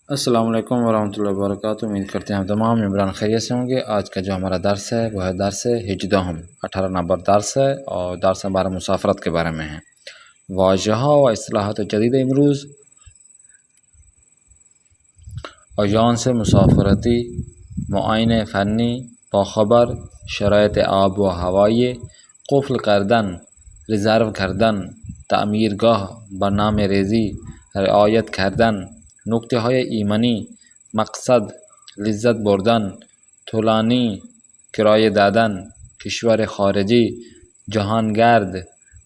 السلام علیکم ورحمۃ اللہ وبرکاتہ۔ امید کرتے ہیں ہم تمام عمران خیریت سے ہوں گے۔ آج کا جو ہمارا درس ہے وہ ہے درس ہجدہم 18 نمبر درس ہے، اور درس ہمارا مسافرت کے بارے میں ہے۔ واضح و اصطلاحات جدید امروز ایجان سے مسافرتی معائنه فنی باخبر شرایط آب و هوایی قفل کردن رزرو کردن تعمیرگاه برنامه ریزی رعایت کردن نکته های ایمنی مقصد لذت بردن طولانی کرایه دادن کشور خارجی جهانگرد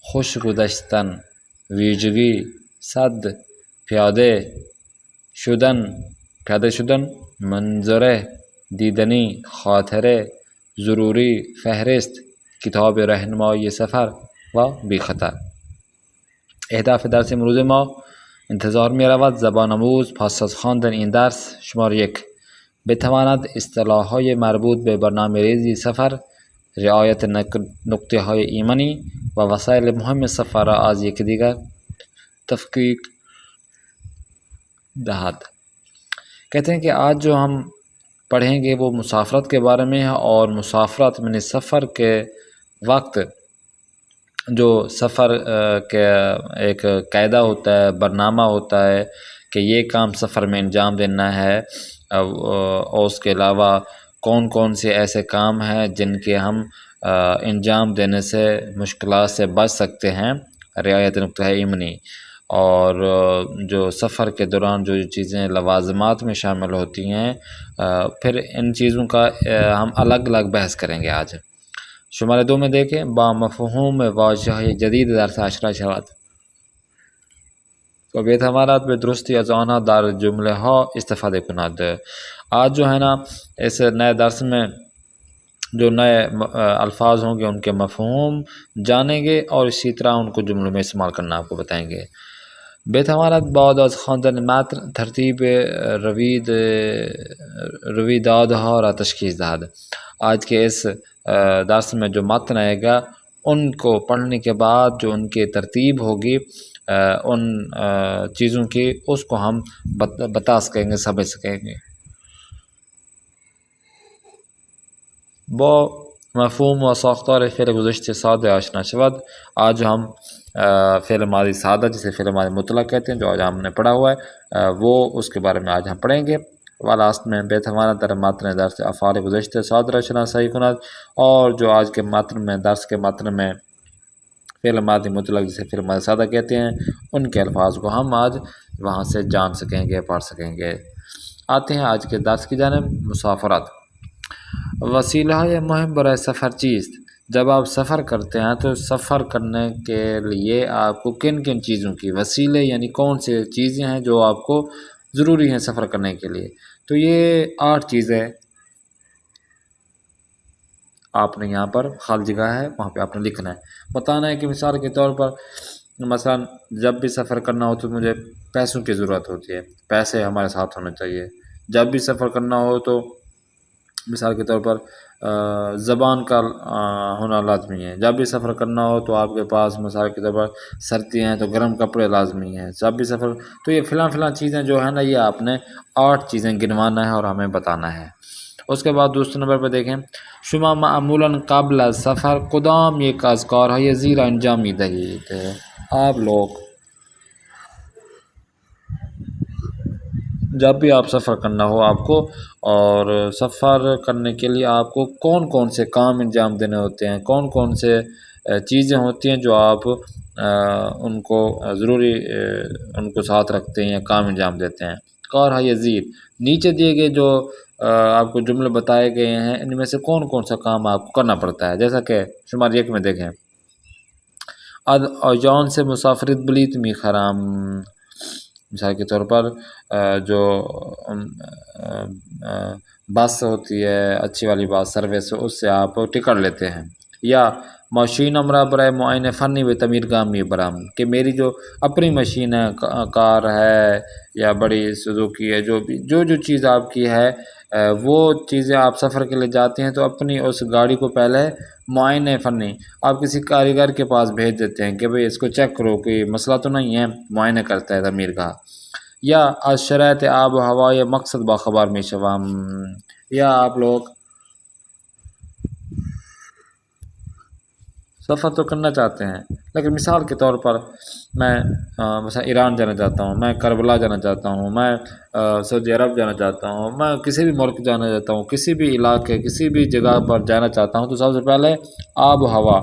خوش گذشتن ویژگی صد پیاده شدن منظره دیدنی خاطره ضروری فهرست کتاب رهنمایی سفر و بی خطر. اهداف درس امروز ما انتظار می رود زبان آموز پس از خواندن این درس شماره 1 بتواند اصطلاح‌های مربوط به برنامه ریزی سفر، رعایت نکته های ایمنی و وسایل مهم سفر را از یکدیگر تفکیک دهد. کہتے ہیں کہ آج جو ہم پڑھیں گے وہ مسافرت کے بارے میں ہے، اور مسافرت میں سفر کے وقت جو سفر کے ایک قاعدہ ہوتا ہے، برنامہ ہوتا ہے کہ یہ کام سفر میں انجام دینا ہے، اور اس کے علاوہ کون کون سے ایسے کام ہیں جن کے ہم انجام دینے سے مشکلات سے بچ سکتے ہیں، رعایت نکتہ ایمنی، اور جو سفر کے دوران جو چیزیں لوازمات میں شامل ہوتی ہیں، پھر ان چیزوں کا ہم الگ الگ بحث کریں گے آج۔ شماره 2 میں دیکھیں با مفهوم واژه‌های جدید در اشاره شود و به اعتمادات به درستی از آنها در جمله ها استفاده کند۔ آج جو ہے نا اس نئے درس میں جو نئے الفاظ ہوں گے ان کے مفہوم جانیں گے، اور اسی طرح ان کو جملوں میں استعمال کرنا آپ کو بتائیں گے۔ بتواند بعد از خواندن متن ترتیب رویدادها را تشخیص دهد۔ آج کے اس درس میں جو متن آئے گا ان کو پڑھنے کے بعد جو ان کی ترتیب ہوگی ان چیزوں کی، اس کو ہم بتا سکیں گے، سمجھ سکیں گے۔ با مفہوم و ساختار فعل گذشته ساده آشنا شود۔ آج ہم فعل ماضی سادہ جسے فعل ماضی مطلق کہتے ہیں جو آج ہم نے پڑھا ہوا ہے، وہ اس کے بارے میں آج ہم پڑھیں گے۔ والاسط میں بتواند در متن درس افعال گذشته ساده را شناسایی کند، اور جو آج کے متن میں درس کے متن میں فعل ماضی مطلق جسے فعل ماضی سادہ کہتے ہیں ان کے الفاظ کو ہم آج وہاں سے جان سکیں گے، پڑھ سکیں گے۔ آتے ہیں آج کے درس کی جانب۔ مسافرت وسیلہ مهم برای سفر چیست؟ جب آپ سفر کرتے ہیں تو سفر کرنے کے لیے آپ کو کن کن چیزوں کی وسیلے، یعنی کون سے چیزیں ہیں جو آپ کو ضروری ہیں سفر کرنے کے لیے؟ تو یہ 8 چیزیں آپ نے یہاں پر خالی جگہ ہے وہاں پہ آپ نے لکھنا ہے، بتانا ہے کہ مثال کے طور پر مثلا جب بھی سفر کرنا ہو تو مجھے پیسوں کی ضرورت ہوتی ہے، پیسے ہمارے ساتھ ہونے چاہیے۔ جب بھی سفر کرنا ہو تو مثال کے طور پر زبان کا ہونا لازمی ہے۔ جب بھی سفر کرنا ہو تو آپ کے پاس مثال کے طور پر سردی ہیں تو گرم کپڑے لازمی ہیں۔ جب بھی سفر تو یہ فلاں چیزیں جو ہے نا، یہ آپ نے 8 چیزیں گنوانا ہے اور ہمیں بتانا ہے۔ اس کے بعد دوسرے نمبر پہ دیکھیں، شما معمولاً قبل از سفر کدام یک از کارهای زیر انجام می‌دهید؟ آپ لوگ جب بھی آپ سفر کرنا ہو آپ کو، اور سفر کرنے کے لیے آپ کو کون کون سے کام انجام دینے ہوتے ہیں، کون کون سے چیزیں ہوتی ہیں جو آپ ان کو ضروری ان کو ساتھ رکھتے ہیں یا کام انجام دیتے ہیں۔ کارهای زیر نیچے دیے گئے جو آپ کو جملے بتائے گئے ہیں ان میں سے کون کون سا کام آپ کو کرنا پڑتا ہے، جیسا کہ شماره 1 میں دیکھیں، از آژانس مسافرت بلیط می‌خرم۔ مثال کے طور پر جو بس ہوتی ہے اچھی والی بس سروس، اس سے آپ ٹکٹ لیتے ہیں۔ یا ماشین امرا برائے معائنہ فنی و تعمیرگاه میبرم، کہ میری جو اپنی مشین ہے، کار ہے یا بڑی سوزوکی ہے، جو چیز آپ کی ہے وہ چیزیں آپ سفر کے لیے جاتے ہیں تو اپنی اس گاڑی کو پہلے معائنہ فنی آپ کسی کاریگر کے پاس بھیج دیتے ہیں کہ بھئی اس کو چیک کرو کہ مسئلہ تو نہیں ہے، معائنہ کرتا ہے تعمیرگاہ۔ یا از شرایط آب و هوای مقصد باخبر میشوم. یا آپ لوگ سفر تو کرنا چاہتے ہیں لیکن مثال کے طور پر میں مثلا ایران جانا چاہتا ہوں، میں کربلا جانا چاہتا ہوں، میں سعودی عرب جانا چاہتا ہوں، میں کسی بھی ملک جانا چاہتا ہوں، کسی بھی علاقے کسی بھی جگہ پر جانا چاہتا ہوں، تو سب سے پہلے آب و ہوا،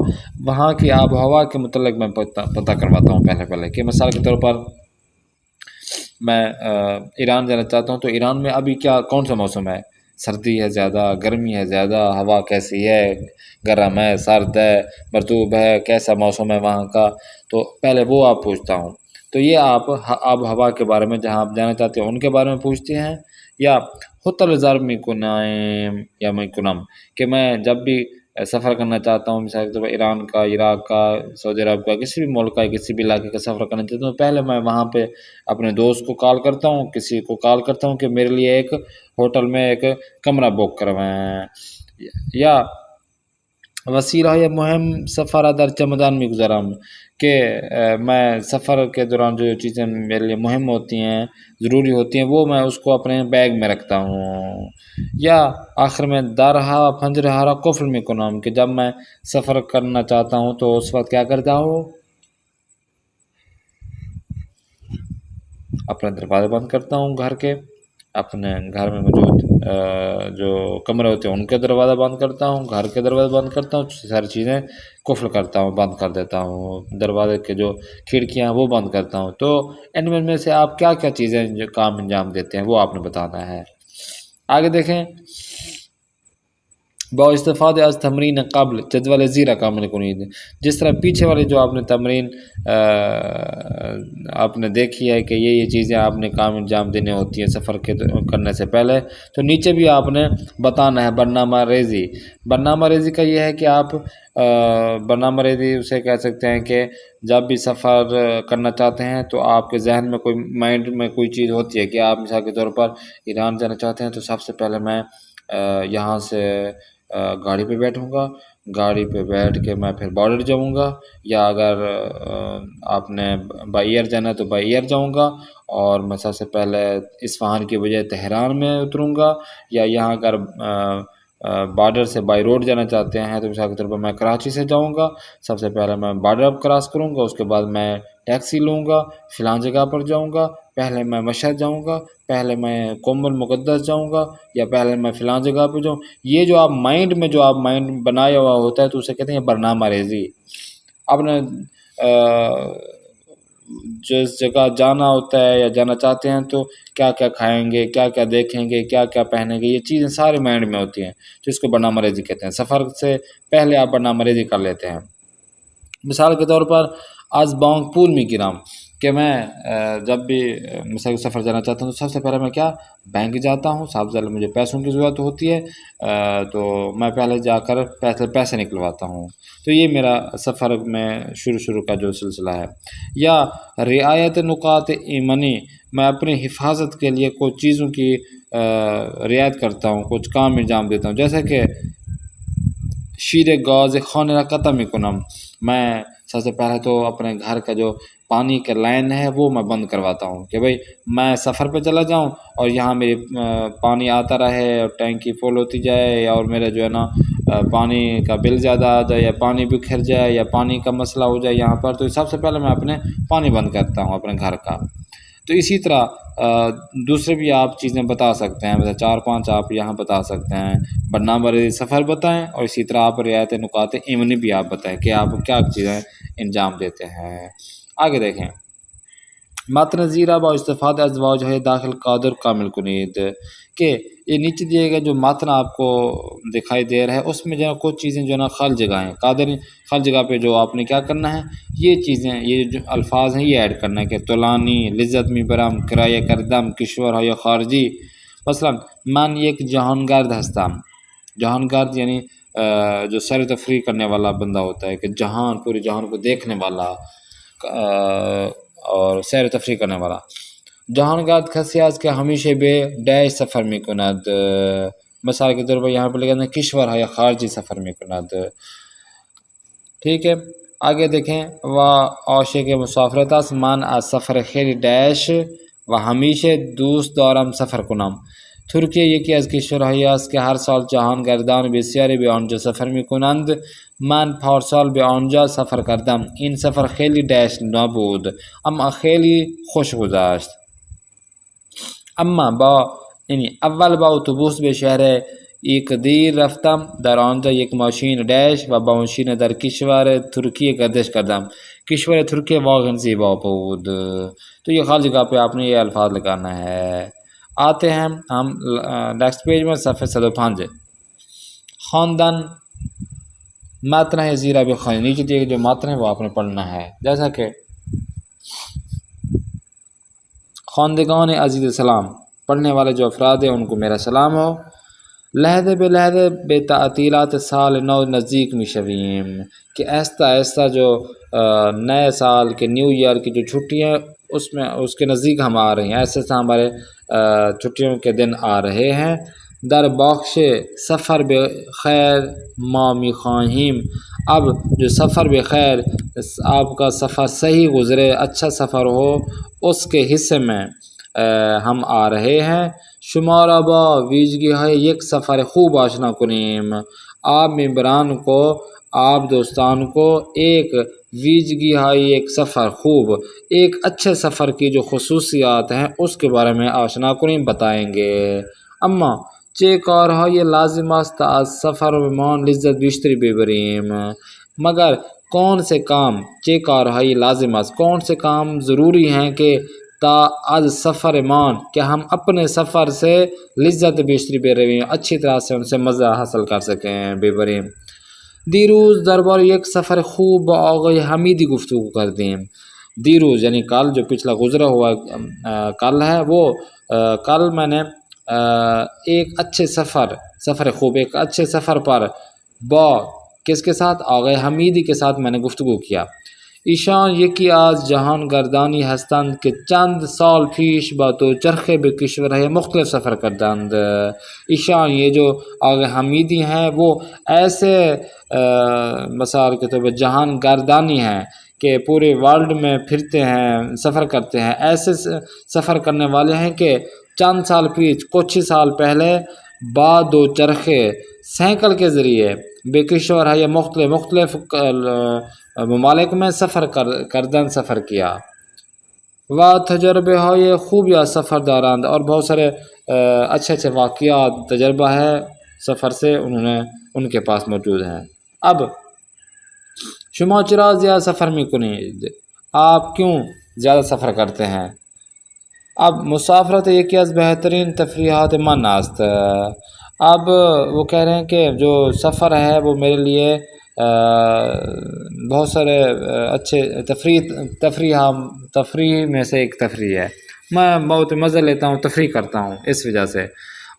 وہاں کی آب و ہوا کے متعلق میں پتہ کرواتا ہوں پہلے کہ مثال کے طور پر میں ایران جانا چاہتا ہوں تو ایران میں ابھی کون سا موسم ہے، سردی ہے زیادہ، گرمی ہے زیادہ، ہوا کیسی ہے، گرم ہے، سرد ہے، مرطوب ہے، کیسا موسم ہے وہاں کا، تو پہلے وہ آپ پوچھتا ہوں. تو یہ آپ آب و ہوا کے بارے میں جہاں آپ جانا چاہتے ہیں ان کے بارے میں پوچھتے ہیں. یا حتل ضرب میں کنائم یا میں کنم کہ میں جب بھی سفر کرنا چاہتا ہوں، مثال کے طور پر ایران کا، عراق کا، سعودی عرب کا، کسی بھی ملک کا، کسی بھی علاقے کا سفر کرنا چاہتا ہوں، پہلے میں وہاں پہ اپنے دوست کو کال کرتا ہوں، کسی کو کال کرتا ہوں کہ میرے لیے ایک ہوٹل میں ایک کمرہ بک کروائیں. یا وسیلہ یا مہم سفر در چمدان میں گزارم کہ میں سفر کے دوران جو چیزیں میرے لیے مہم ہوتی ہیں، ضروری ہوتی ہیں، وہ میں اس کو اپنے بیگ میں رکھتا ہوں. یا آخر میں دارہا پھنجرہارا کفل میں کنام کہ جب میں سفر کرنا چاہتا ہوں تو اس وقت کیا کرتا ہوں، اپنے دروازے بند کرتا ہوں گھر کے، اپنے گھر میں موجود جو کمرے ہوتے ہیں ان کے دروازہ بند کرتا ہوں، گھر کے دروازے بند کرتا ہوں، ساری چیزیں قفل کرتا ہوں، بند کر دیتا ہوں، دروازے کے جو کھڑکیاں ہیں وہ بند کرتا ہوں. تو ان میں سے آپ کیا کیا چیزیں جو کام انجام دیتے ہیں وہ آپ نے بتانا ہے. آگے دیکھیں، با استفادہ از تمرین قبل جدول زیرہ کامل کنید. جس طرح پیچھے والی جو آپ نے تمرین آپ نے دیکھی ہے کہ یہ چیزیں آپ نے کام انجام دینے ہوتی ہیں سفر کے کرنے سے پہلے، تو نیچے بھی آپ نے بتانا ہے برنامہ ریزی. برنامہ ریزی کا یہ ہے کہ آپ برنامہ ریزی اسے کہہ سکتے ہیں کہ جب بھی سفر کرنا چاہتے ہیں تو آپ کے ذہن میں کوئی مائنڈ میں کوئی چیز ہوتی ہے کہ آپ مثال کے طور پر ایران جانا چاہتے ہیں تو سب سے پہلے میں یہاں سے گاڑی پہ بیٹھوں گا، گاڑی پہ بیٹھ کے میں پھر بارڈر جاؤں گا، یا اگر آپ نے بائی ایئر جانا ہے تو بائی ایئر جاؤں گا، اور میں سب سے پہلے اصفہان کی بجائے تہران میں اتروں گا. یا یہاں اگر بارڈر سے بائی روڈ جانا چاہتے ہیں تو مثال کے طور پر میں کراچی سے جاؤں گا، سب سے پہلے میں بارڈر کراس کروں گا، اس کے بعد میں ٹیکسی لوں گا، فلاں جگہ پر جاؤں گا، پہلے میں مشہد جاؤں گا، پہلے میں قم المقدس جاؤں گا، یا پہلے میں فلاں جگہ پہ جاؤں. یہ جو آپ مائنڈ میں جو آپ مائنڈ بنایا ہوا ہوتا ہے تو اسے کہتے ہیں برنامہ ریزی. آپ نے جس جگہ جانا ہوتا ہے یا جانا چاہتے ہیں تو کیا کیا کھائیں گے، کیا کیا دیکھیں گے، کیا کیا پہنیں گے، یہ چیزیں سارے مائنڈ میں ہوتی ہیں، تو اس کو برنامہ ریزی کہتے ہیں. سفر سے پہلے آپ برنامہ ریزی کر لیتے ہیں. مثال کے طور پر آج بانگ پول میں گرام کہ میں جب بھی مثال سفر جانا چاہتا ہوں تو سب سے پہلے میں کیا بینک جاتا ہوں، سب سے پہلے مجھے پیسوں کی ضرورت ہوتی ہے، تو میں پہلے جا کر پیسے نکلواتا ہوں. تو یہ میرا سفر میں شروع کا جو سلسلہ ہے. یا رعایت نکات ایمنی، میں اپنی حفاظت کے لیے کچھ چیزوں کی رعایت کرتا ہوں، کچھ کام انجام دیتا ہوں، جیسے کہ شیر گاز خانہ را قطع کنم، میں سب سے پہلے تو اپنے گھر کا جو پانی کا لائن ہے وہ میں بند کرواتا ہوں کہ بھئی میں سفر پہ چلا جاؤں اور یہاں میری پانی آتا رہے اور ٹینکی فل ہوتی جائے، اور میرا جو ہے نا پانی کا بل زیادہ آ جائے، یا پانی بکھر جائے، یا پانی کا مسئلہ ہو جائے یہاں پر، تو سب سے پہلے میں اپنے پانی بند کرتا ہوں اپنے گھر کا. تو اسی طرح دوسرے بھی آپ چیزیں بتا سکتے ہیں، مطلب 4-5 آپ یہاں بتا سکتے ہیں. برنامہ ریزی سفر بتائیں، اور اسی طرح آپ رعایت نکات ایمنی بھی آپ بتائیں کہ آپ کیا چیزیں انجام دیتے ہیں. آگے دیکھیں، متن زیرہ با استفادہ از واجہ داخل قادر کامل کنید کہ یہ نیچے دیے گئے جو متن آپ کو دکھائی دے رہا ہے اس میں جو ہے کچھ چیزیں جو ہے نا خل جگہ ہیں، قادر خل جگہ پہ جو آپ نے کیا کرنا ہے، یہ چیزیں، یہ جو الفاظ ہیں یہ ایڈ کرنا ہے کہ طولانی، لذت می برم، کرایہ کردم، کشور ہو یا خارجی. مثلا من ایک جہان گرد ہستم، جہان گرد یعنی جو سیر و تفریح کرنے والا بندہ ہوتا ہے، کہ جہان، پورے جہان کو دیکھنے والا اور سیر و تفریح کرنے والا. جہان گرد کسی از کہ ہمیشہ بے ڈیش سفر می کند، مثال کے طور پر یہاں پہ لکھا ہے کشور ہے یا خارجی سفر می کند. ٹھیک ہے، آگے دیکھیں، و عاشق مسافرت است من از سفر خیلی ڈیش و همیشه دوست دارم سفر کنم. ترکیه یکی از کشورهایی است که هر سال جهانگردان بسیاری به آنجا سفر می کنند. من پارسال به آنجا سفر کردم. این سفر خیلی دشت نبود اما خیلی خوش گذشت. اما اول با اتوبوس به شهر ایکدیر رفتم. در آنجا یک ماشین دشت و با ماشین در کشور ترکیه گردش کردم. کشور ترکیه واقعا زیبا بود. تو یہ خالی جگہ پہ آپ نے یہ الفاظ لگانا ہے. آتے ہیں ہم نیکسٹ پیج میں صفحہ 105. خواندن متن ہے زیرہ بخوانی. نیچے دیے جو متن ہے وہ آپ نے پڑھنا ہے. جیسا کہ خواندگان عزیز سلام، پڑھنے والے جو افراد ہیں ان کو میرا سلام ہو. لحظه به لحظه به تعطیلات سال نو نزدیک میشویم کہ آہستہ آہستہ جو نئے سال کے نیو ایئر کی جو چھٹیاں اس کے نزدیک ہم آ رہے ہیں. ایسے سے ہمارے چھٹیوں کے دن آ رہے ہیں. در بخش سفر بخیر ما میخواهیم. اب جو سفر بخیر، آپ کا سفر صحیح گزرے، اچھا سفر ہو، اس کے حصے میں ہم آ رہے ہیں. شما را با ویژگی های یک سفر خوب آشنا کنیم. آپ ممبران کو، آپ دوستان کو ایک ویژگی های ایک سفر خوب، ایک اچھے سفر کی جو خصوصیات ہیں اس کے بارے میں آشنا کنیم، بتائیں گے. اما چه کارهای لازم است از سفرمان لذت بیشتری ببریم. مگر کون سے کام، چه کارهای لازم است، کون سے کام ضروری ہیں کہ تا از سفر مان، کہ ہم اپنے سفر سے لذت بیشتری ببریم، اچھی طرح سے ان سے مزہ حاصل کر سکیں، ببریم. دیروز دربار یک سفر خوب با آقای حمیدی گفتگو کردیم. دیروز یعنی کل، جو پچھلا گزرا ہوا کل ہے، وہ کل میں نے ایک اچھے سفر خوب، ایک اچھے سفر پر با کس کے ساتھ، آقای حمیدی کے ساتھ میں نے گفتگو کیا. ایشان یکی از جهان گردانی هستند که چند سال پیش با دوچرخه به کشورهای مختلف سفر کردند. ایشان یہ جو آقا حمیدی ہیں وہ ایسے مثال کے طور پر جہان گردانی ہیں کہ پورے ورلڈ میں پھرتے ہیں، سفر کرتے ہیں. ایسے سفر کرنے والے ہیں کہ چند سال پیچھے، کچھ ہی سال پہلے با دوچرخے، سائیکل کے ذریعے بے کشور ہے یا مختلف ممالک میں سفر کیا. و تجربے های خوب یا سفر دارند، اور بہت سارے اچھے واقعات، تجربہ ہے سفر سے ان کے پاس موجود ہیں. اب شما چرا زیادہ سفر میکنید، آپ کیوں زیادہ سفر کرتے ہیں. اب مسافرت یکی از بہترین تفریحات من است. اب وہ کہہ رہے ہیں کہ جو سفر ہے وہ میرے لیے بہت سارے اچھے تفریح میں سے ایک تفریح ہے. میں بہت مزہ لیتا ہوں، تفریح کرتا ہوں اس وجہ سے.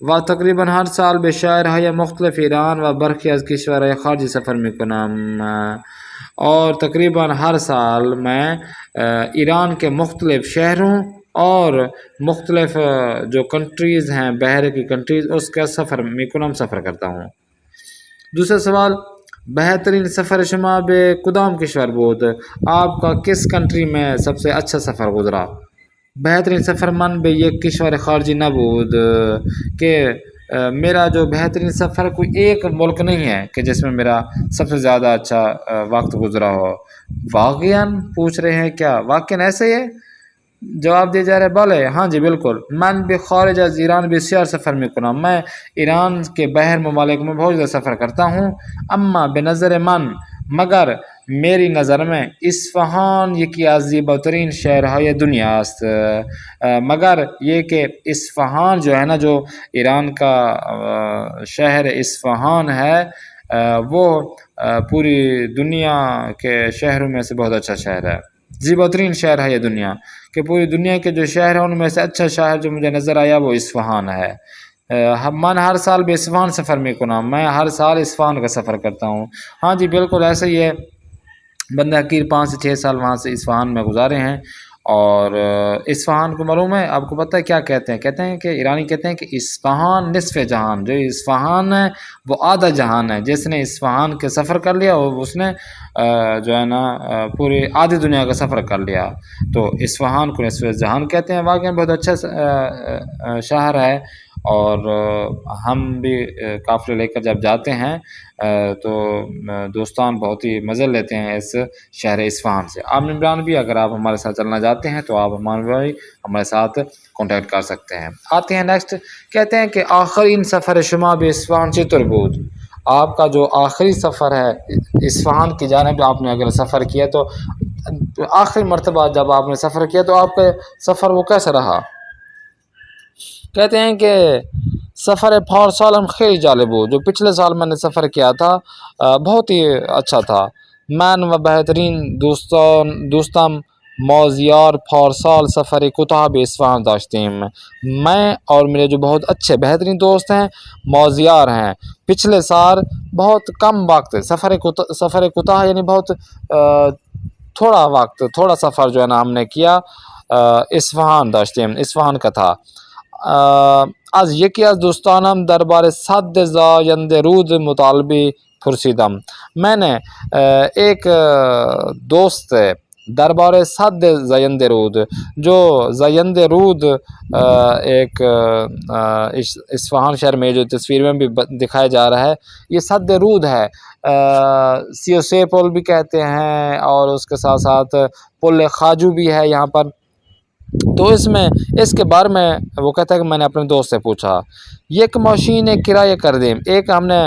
و تقریباً ہر سال به شهرهای مختلف ایران و برخی از کشورهای خارجی سفر میکنم. اور تقریباً ہر سال میں ایران کے مختلف شہروں اور مختلف جو کنٹریز ہیں، بحر کی کنٹریز، اس کا سفر میکنم، سفر کرتا ہوں. دوسرا سوال، بہترین سفر شما به کدام کشور بود. آپ کا کس کنٹری میں سب سے اچھا سفر گزرا. بہترین سفر من به یک کشور خارجی نبود، کہ میرا جو بہترین سفر کوئی ایک ملک نہیں ہے کہ جس میں میرا سب سے زیادہ اچھا وقت گزرا ہو. واقعاً پوچھ رہے ہیں کیا واقعاً ایسے ہی ہے. جواب دیا جا رہا ہے بلے، ہاں جی بالکل. من به خارج از ایران بسیار سفر میکنم. میں ایران کے باہر ممالک میں بہت زیادہ سفر کرتا ہوں. اما به نظر من، مگر میری نظر میں، اصفهان یکی از زیباترین شہرهای دنیا است. مگر یہ کہ اصفهان جو ہے نا، جو ایران کا شہر اصفهان ہے، وہ پوری دنیا کے شہروں میں سے بہت اچھا شہر ہے. زیباترین شہر ہے یہ دنیا، کہ پوری دنیا کے جو شہر ہیں ان میں سے اچھا شہر جو مجھے نظر آیا وہ اصفهان ہے. من ہر سال به اصفهان سفر میکنم. میں ہر سال اصفهان کا سفر کرتا ہوں. ہاں جی بالکل ایسا ہی ہے. بندہ حقیر 5 سے 6 سال وہاں سے اصفهان میں گزارے ہیں، اور اصفہان کو معلوم ہے آپ کو پتہ ہے کیا کہتے ہیں؟ کہتے ہیں کہ ایرانی کہتے ہیں کہ اصفہان نصف جہان، جو اصفہان ہے وہ آدھا جہان ہے، جس نے اصفہان کے سفر کر لیا وہ اس نے جو ہے نا پوری آدھی دنیا کا سفر کر لیا۔ تو اصفہان کو نصف جہان کہتے ہیں، واقعی بہت اچھا شہر ہے، اور ہم بھی قافلے لے کر جب جاتے ہیں تو دوستان بہت ہی مزے لیتے ہیں اس شہر اصفہان سے۔ عامر عمران بھی اگر آپ ہمارے ساتھ چلنا چاہتے ہیں تو آپ ہمارے ساتھ کانٹیکٹ کر سکتے ہیں۔ آتے ہیں نیکسٹ، کہتے ہیں کہ آخرین سفر شما بھی اصفہان چطور بود؟ آپ کا جو آخری سفر ہے اصفہان کی جانب آپ نے اگر سفر کیا تو آخری مرتبہ جب آپ نے سفر کیا تو آپ کا سفر وہ کیسا رہا؟ کہتے ہیں کہ سفر پارسالم خیلی جالب ہو، جو پچھلے سال میں نے سفر کیا تھا بہت ہی اچھا تھا۔ من و بہترین دوستم موزیار پارسال سفر کوتاه به اصفهان داشتیم۔ میں اور میرے جو بہت اچھے بہترین دوست ہیں موزیار ہیں، پچھلے سال بہت کم وقت سفر کوتاه یعنی بہت تھوڑا وقت تھوڑا سفر جو ہے نا ہم نے کیا اصفهان داشتیم، اصفهان کا تھا۔ از یکی از دوستانم دربار صد زاینده رود مطالبی پرسیدم۔ میں نے ایک دوست دربار صد زاینده رود، جو زاینده رود ایک اصفہان شہر میں جو تصویر میں بھی دکھایا جا رہا ہے، یہ صد رود ہے، سیوسے پل بھی کہتے ہیں، اور اس کے ساتھ ساتھ پل خاجو بھی ہے یہاں پر۔ تو اس کے بارے میں وہ کہتا ہے کہ میں نے اپنے دوست سے پوچھا، یک ماشین کرایہ کر دیم، ایک ہم نے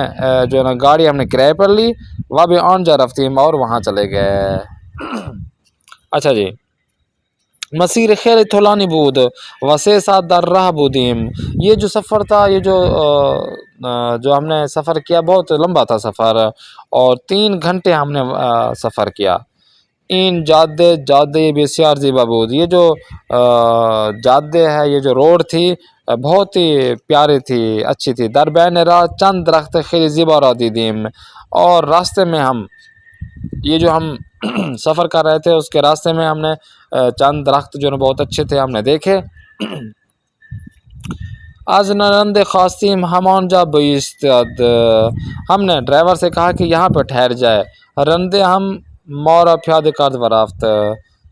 جو ہے نا گاڑی ہم نے کرایہ پر لی، وہ بھی آن جا رفتیم اور وہاں چلے گئے۔ اچھا جی، مسیر خیلی طولانی بود و 3 ساعت در راہ بودیم۔ یہ جو سفر تھا، یہ جو ہم نے سفر کیا بہت لمبا تھا سفر، اور 3 گھنٹے ہم نے سفر کیا۔ این جادے بسیار زیبا بود، یہ جو جادے ہے، یہ جو روڈ تھی بہت ہی پیاری تھی، اچھی تھی۔ در بین راہ چند درخت خیلی زیبا را دیدیم، اور راستے میں یہ جو ہم سفر کر رہے تھے اس کے راستے میں ہم نے چند درخت جو بہت اچھے تھے ہم نے دیکھے۔ از نرند خواستیم ہمان جا بایستاد، ہم نے ڈرائیور سے کہا کہ یہاں پہ ٹھہر جائے۔ رندے ہم مورا پیادے کرد و رفت،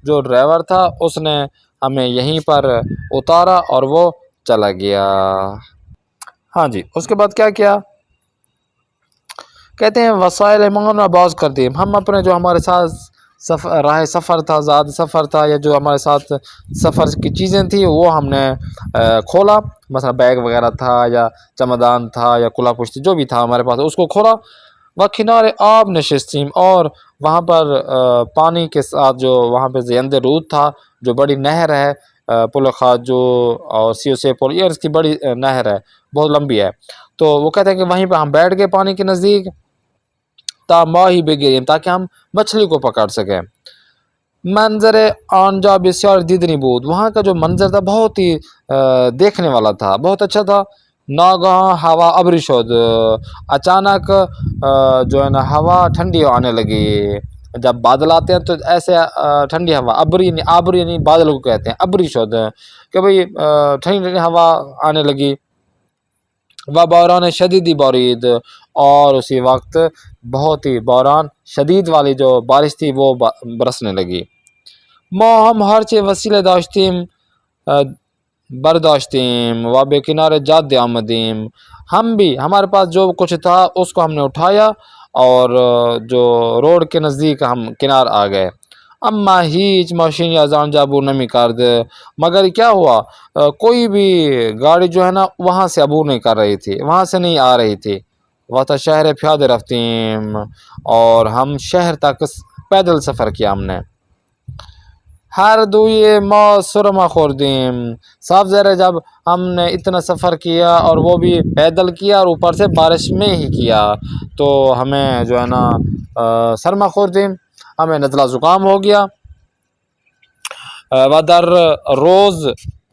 جو ڈرائیور تھا اس نے ہمیں یہیں پر اتارا اور وہ چلا گیا۔ ہاں جی، اس کے بعد کیا کیا؟ کہتے ہیں وسائل ایمان و باز کر دیم، ہم اپنے جو ہمارے ساتھ راہ سفر تھا، زاد سفر تھا، یا جو ہمارے ساتھ سفر کی چیزیں تھیں وہ ہم نے کھولا، مثلا بیگ وغیرہ تھا یا چمدان تھا یا کلا پشتی جو بھی تھا ہمارے پاس، اس کو کھولا۔ وہ کنارے آب نشستیم، اور وہاں پر پانی کے ساتھ جو وہاں پہ زاینده رود تھا، جو بڑی نہر ہے، پل خاجو اور سیوسے پل، یہ اس کی بڑی نہر ہے، بہت لمبی ہے۔ تو وہ کہتے ہیں کہ وہیں پہ ہم بیٹھ گئے پانی کے نزدیک، تا ماہی بگیریم، تاکہ ہم مچھلی کو پکڑ سکیں۔ منظر آنجا بسیار دیدنی بود، وہاں کا جو منظر تھا بہت ہی دیکھنے والا تھا، بہت اچھا تھا۔ ناگہاں ہوا ابری شد، اچانک جو ہے نا ہوا ٹھنڈی آنے لگی۔ جب بادل آتے ہیں تو ایسے ٹھنڈی ہوا، ابری یعنی بادل کو کہتے ہیں، ابری شد کہ بھئی ٹھنڈی ہوا آنے لگی۔ و باران شدیدی بارید، اور اسی وقت بہت ہی باران شدید والی جو بارش تھی وہ برسنے لگی۔ ما ہم ہر چیز وسیلے داشتیم برداشتیم و بے کنارے جادے آمدیم، ہم بھی ہمارے پاس جو کچھ تھا اس کو ہم نے اٹھایا اور جو روڈ کے نزدیک ہم کنار آ گئے۔ اما ہیچ ماشین یا زان جابور نمی کرد، مگر کیا ہوا کوئی بھی گاڑی جو ہے نا وہاں سے عبور نہیں کر رہی تھی، وہاں سے نہیں آ رہی تھی۔ وقت شہر پیادے رفتیم، اور ہم شہر تک پیدل سفر کیا ہم نے۔ ہر دوئے ما سرما خوردیم، صاف ظاہر ہے جب ہم نے اتنا سفر کیا اور وہ بھی پیدل کیا اور اوپر سے بارش میں ہی کیا تو ہمیں جو ہے نا سرما خوردیم، ہمیں نزلہ زکام ہو گیا۔ و در روز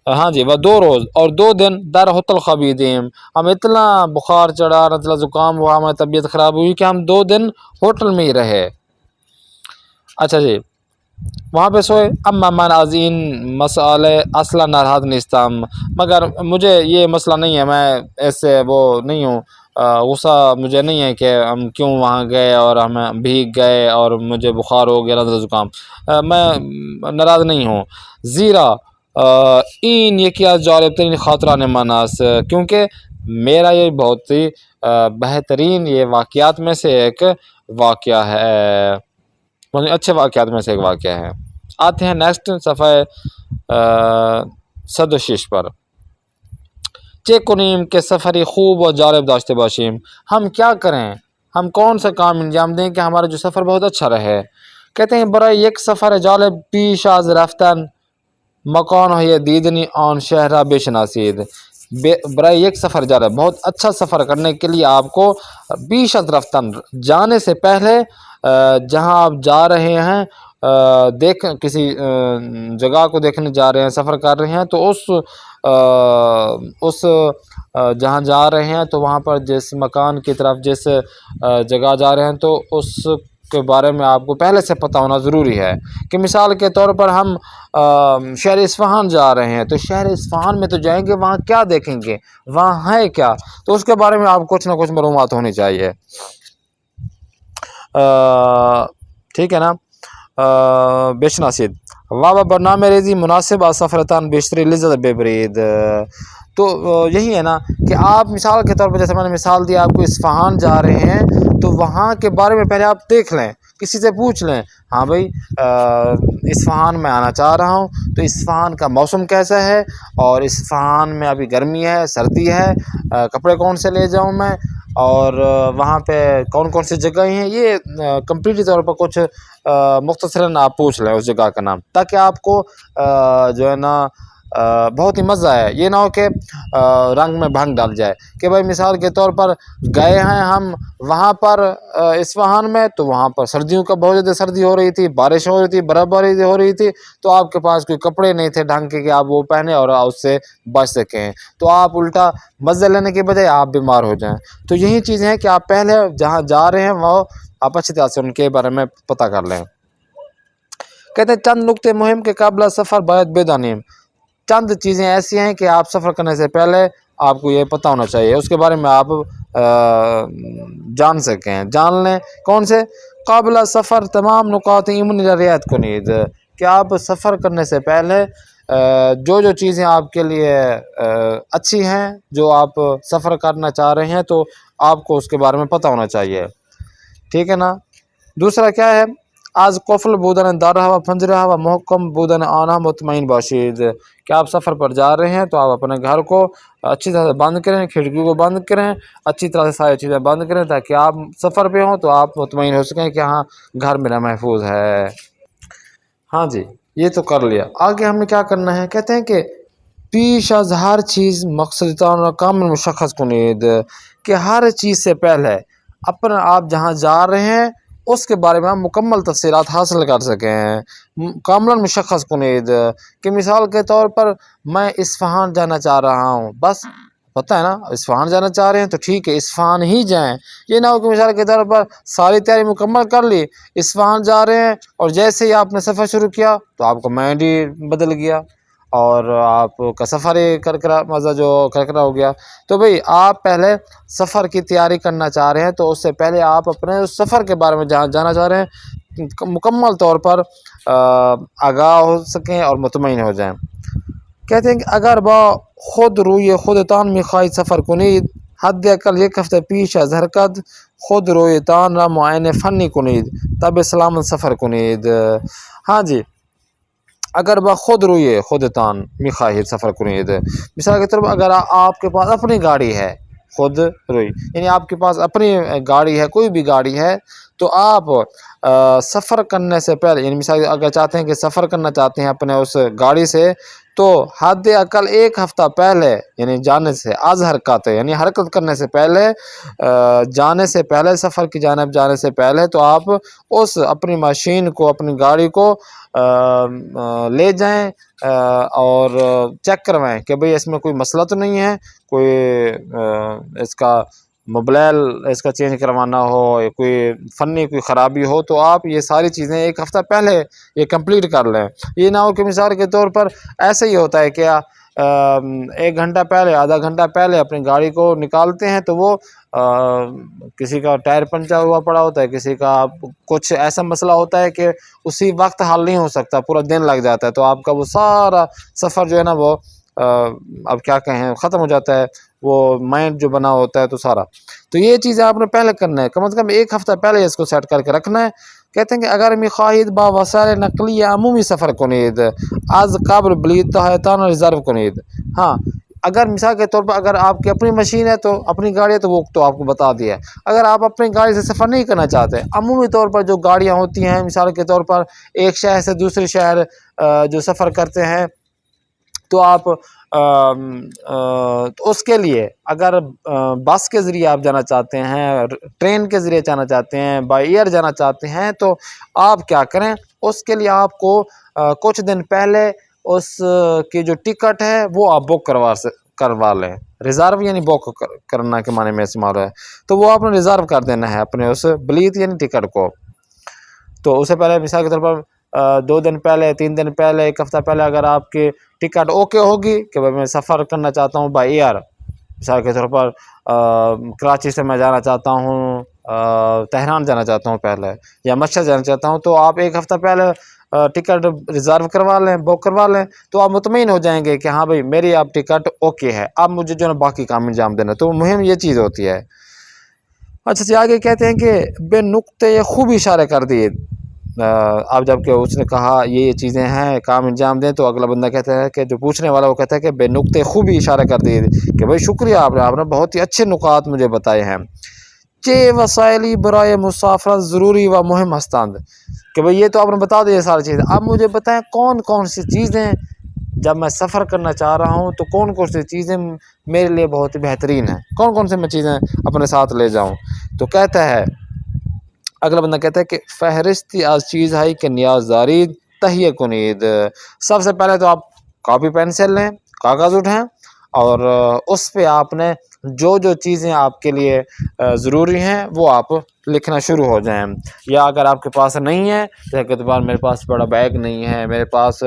ہاں جی و 2 روز اور 2 دن در ہوتل خوابیدیم، ہم اتنا بخار چڑھا، نزلہ زکام ہوا، ہماری طبیعت خراب ہوئی کہ ہم 2 دن ہوٹل میں ہی رہے۔ اچھا جی، وہاں پہ سوئے. اما من از این مسئلے اصلا ناراض نیستم، مگر مجھے یہ مسئلہ نہیں ہے، میں ایسے وہ نہیں ہوں، غصہ مجھے نہیں ہے کہ ہم کیوں وہاں گئے اور ہم بھیگ گئے اور مجھے بخار ہو گیا، نزلہ زکام، میں ناراض نہیں ہوں. زیرا این یکی از جالبترین خاطران من است، کیونکہ میرا یہ بہت ہی بہترین یہ واقعات میں سے ایک واقعہ ہے، بہت اچھے واقعات میں سے ایک واقعہ ہے. آتے ہیں نیکسٹ صفحہ 106 پر. چیک کنیم کہ سفری خوب و جالب داشته باشیم، ہم کیا کریں، ہم کون سا کام انجام دیں کہ ہمارا جو سفر بہت اچھا رہے. کہتے ہیں برای یک سفر جالب پیش از رفتن مکان ہے دیدنی آن شہرہ بشناسید. برای یک سفر جالب، بہت اچھا سفر کرنے کے لیے آپ کو بیش از رفتن، جانے سے پہلے جہاں آپ جا رہے ہیں، دیکھ کسی جگہ کو دیکھنے جا رہے ہیں، سفر کر رہے ہیں، تو اس جہاں جا رہے ہیں تو وہاں پر جس مکان کی طرف جس جگہ جا رہے ہیں تو اس کے بارے میں آپ کو پہلے سے پتہ ہونا ضروری ہے. کہ مثال کے طور پر ہم شہر اصفہان جا رہے ہیں، تو شہر اصفہان میں تو جائیں گے، وہاں کیا دیکھیں گے، وہاں ہے کیا، تو اس کے بارے میں آپ کچھ نہ کچھ معلومات ہونی چاہیے. ٹھیک ہے نا. بشناسید واہ برنامہ ریزی مناسب سفرتان بیشتری لذت ببرید. تو یہی ہے نا کہ آپ مثال کے طور پر جیسے میں نے مثال دیا، آپ کو اصفہان جا رہے ہیں تو وہاں کے بارے میں پہلے آپ دیکھ لیں، کسی سے پوچھ لیں، ہاں بھائی اصفہان میں آنا چاہ رہا ہوں، تو اصفہان کا موسم کیسا ہے، اور اصفہان میں ابھی گرمی ہے، سردی ہے، کپڑے کون سے لے جاؤں میں، اور وہاں پہ کون کون سی جگہیں ہیں، یہ کمپلیٹلی طور پر کچھ مختصراً آپ پوچھ لیں اس جگہ کا نام، تاکہ آپ کو جو ہے نا بہت ہی مزہ آئے. یہ نہ ہو کہ رنگ میں بھنگ ڈال جائے کہ بھائی مثال کے طور پر گئے ہیں ہم وہاں پر اصفہان میں، تو وہاں پر سردیوں کا بہت زیادہ سردی ہو رہی تھی، بارش ہو رہی تھی، برف باری ہو رہی تھی، تو آپ کے پاس کوئی کپڑے نہیں تھے ڈھنگ کے کہ آپ وہ پہنے اور اس سے بچ سکیں، تو آپ الٹا مزے لینے کے بجائے آپ بیمار ہو جائیں. تو یہی چیزیں ہیں کہ آپ پہلے جہاں جا رہے ہیں وہ آپ اچھی طرح سے ان کے بارے میں پتہ کر لیں. کہتے ہیں چند نکتے مہم کے قبل سفر باید بدانیم. چند چیزیں ایسی ہیں کہ آپ سفر کرنے سے پہلے آپ کو یہ پتہ ہونا چاہیے، اس کے بارے میں آپ جان سکیں، جان لیں. کون سے؟ قابل سفر تمام نکات ایمن رعایت کنید، کہ آپ سفر کرنے سے پہلے جو چیزیں آپ کے لیے اچھی ہیں، جو آپ سفر کرنا چاہ رہے ہیں، تو آپ کو اس کے بارے میں پتہ ہونا چاہیے. ٹھیک ہے نا. دوسرا کیا ہے؟ آج قفل بودن دارہ و پنجرہ و محکم بودن آنا مطمئن باشید، کہ آپ سفر پر جا رہے ہیں تو آپ اپنے گھر کو اچھی طرح سے بند کریں، کھڑکیوں کو بند کریں، اچھی طرح سے ساری چیزیں بند کریں، تاکہ آپ سفر پہ ہوں تو آپ مطمئن ہو سکیں کہ ہاں گھر میرا محفوظ ہے. ہاں جی، یہ تو کر لیا. آگے ہم نے کیا کرنا ہے؟ کہتے ہیں کہ پیش از ہر چیز مقصدتان کامل مشخص کنید، کہ ہر چیز سے پہلے اپنا آپ جہاں جا رہے ہیں اس کے بارے میں ہم مکمل تفصیلات حاصل کر سکیں. کاملا مشخص کنید، کہ مثال کے طور پر میں اصفہان جانا چاہ رہا ہوں، بس پتہ ہے نا اصفہان جانا چاہ رہے ہیں تو ٹھیک ہے اصفہان ہی جائیں. یہ نہ ہو کہ مثال کے طور پر ساری تیاری مکمل کر لی، اصفہان جا رہے ہیں اور جیسے ہی آپ نے سفر شروع کیا تو آپ کا مائنڈ ہی بدل گیا اور آپ کا سفر ہی کرکرا مزہ جو کرکرا ہو گیا. تو بھئی آپ پہلے سفر کی تیاری کرنا چاہ رہے ہیں تو اس سے پہلے آپ اپنے اس سفر کے بارے میں جہاں جانا چاہ رہے ہیں مکمل طور پر آگاہ ہو سکیں اور مطمئن ہو جائیں. کہتے ہیں کہ اگر با خود روی خودتان میخواهید سفر کنید، حد اقل یک ہفته پیش از حرکت خود رویتان را معاینه فنی کنید، تب سلامت سفر کنید. ہاں جی، اگر با خود روی خودتان میخواهید سفر کنید، مثال کے طور پر اگر آپ کے پاس اپنی گاڑی ہے، خود روئی یعنی آپ کے پاس اپنی گاڑی ہے، کوئی بھی گاڑی ہے، تو آپ سفر کرنے سے پہلے یعنی مثال اگر چاہتے ہیں کہ سفر کرنا چاہتے ہیں اپنے اس گاڑی سے، تو حد اقل ایک ہفتہ پہلے یعنی جانے سے از حرکت ہے یعنی حرکت کرنے سے پہلے، جانے سے پہلے، سفر کی جانب جانے سے پہلے تو آپ اس اپنی ماشین کو، اپنی گاڑی کو لے جائیں اور چیک کروائیں کہ بھئی اس میں کوئی مسئلہ تو نہیں ہے، کوئی اس کا موبائل اس کا چینج کروانا ہو یا کوئی فنی کوئی خرابی ہو تو آپ یہ ساری چیزیں ایک ہفتہ پہلے یہ کمپلیٹ کر لیں. یہ نہ ہو کہ مثال کے طور پر ایسے ہی ہوتا ہے کہ 1 گھنٹہ پہلے آدھا گھنٹہ پہلے اپنی گاڑی کو نکالتے ہیں تو وہ کسی کا ٹائر پنچر ہوا پڑا ہوتا ہے, کسی کا کچھ ایسا مسئلہ ہوتا ہے کہ اسی وقت حل نہیں ہو سکتا, پورا دن لگ جاتا ہے, تو آپ کا وہ سارا سفر جو ہے نا وہ اب کیا کہیں ختم ہو جاتا ہے, وہ مائنڈ جو بنا ہوتا ہے تو سارا. تو یہ چیزیں آپ نے پہلے کرنا ہے, کم از کم 1 ہفتہ پہلے اس کو سیٹ کر کے رکھنا ہے. کہتے ہیں کہ اگر میخواهید با وسائل نقلیه عمومی سفر کنید از قبل بلیط‌هایتان ریزرو کنید. ہاں اگر مثال کے طور پر اگر آپ کی اپنی مشین ہے تو اپنی گاڑی ہے تو وہ تو آپ کو بتا دیا ہے. اگر آپ اپنی گاڑی سے سفر نہیں کرنا چاہتے, عمومی طور پر جو گاڑیاں ہوتی ہیں مثال کے طور پر ایک شہر سے دوسرے شہر جو سفر کرتے ہیں, تو آپ اس کے لیے اگر بس کے ذریعے آپ جانا چاہتے ہیں, ٹرین کے ذریعے جانا چاہتے ہیں, بائی ایئر جانا چاہتے ہیں, تو آپ کیا کریں, اس کے لیے آپ کو کچھ دن پہلے اس کی جو ٹکٹ ہے وہ آپ بک کروا لیں. ریزرو یعنی بک کرنا کے معنی میں استعمال ہے, تو وہ آپ نے ریزرو کر دینا ہے اپنے اس بلیت یعنی ٹکٹ کو. تو اس سے پہلے مثال کے طور پر 2 دن پہلے 3 دن پہلے 1 ہفتہ پہلے اگر آپ کی ٹکٹ اوکے ہوگی کہ بھائی میں سفر کرنا چاہتا ہوں بائی ایئر, مثال کے طور پر کراچی سے میں جانا چاہتا ہوں تہران جانا چاہتا ہوں پہلے, یا مشہد جانا چاہتا ہوں, تو آپ 1 ہفتہ پہلے ٹکٹ ریزرو کروا لیں, بک کروا لیں, تو آپ مطمئن ہو جائیں گے کہ ہاں بھائی میری اب ٹکٹ اوکے ہے, اب مجھے جو ہے باقی کام انجام دینا. تو مہم یہ چیز ہوتی ہے. اچھا جی آگے کہتے ہیں کہ بے نقطۂ خوب اشارے کر دیے. اب جب کہ اس نے کہا یہ چیزیں ہیں کام انجام دیں, تو اگلا بندہ کہتا ہے کہ جو پوچھنے والا وہ کہتا ہے کہ بے نقطۂ خوبی اشارہ کر دیے کہ بھائی شکریہ آپ نے بہت ہی اچھے نکات مجھے بتائے ہیں. چے وسائلی برائے مسافرت ضروری و مہم ہستند, کہ بھائی یہ تو آپ نے بتا دیا ساری چیزیں, اب مجھے بتائیں کون کون سی چیزیں جب میں سفر کرنا چاہ رہا ہوں تو کون کون سی چیزیں میرے لیے بہت ہی بہترین ہیں, کون کون سی میں چیزیں اپنے ساتھ لے جاؤں. تو کہتا ہے اگلا بندہ کہتا ہے کہ فہرستی از چیز ہے کہ نیاز دارید تہیہ کنید. سب سے پہلے تو آپ کاپی پینسل لیں, کاغذ اٹھائیں, اور اس پہ آپ نے جو جو چیزیں آپ کے لیے ضروری ہیں وہ آپ لکھنا شروع ہو جائیں. یا اگر آپ کے پاس نہیں ہے, جیسے کہ میرے پاس بڑا بیگ نہیں ہے, میرے پاس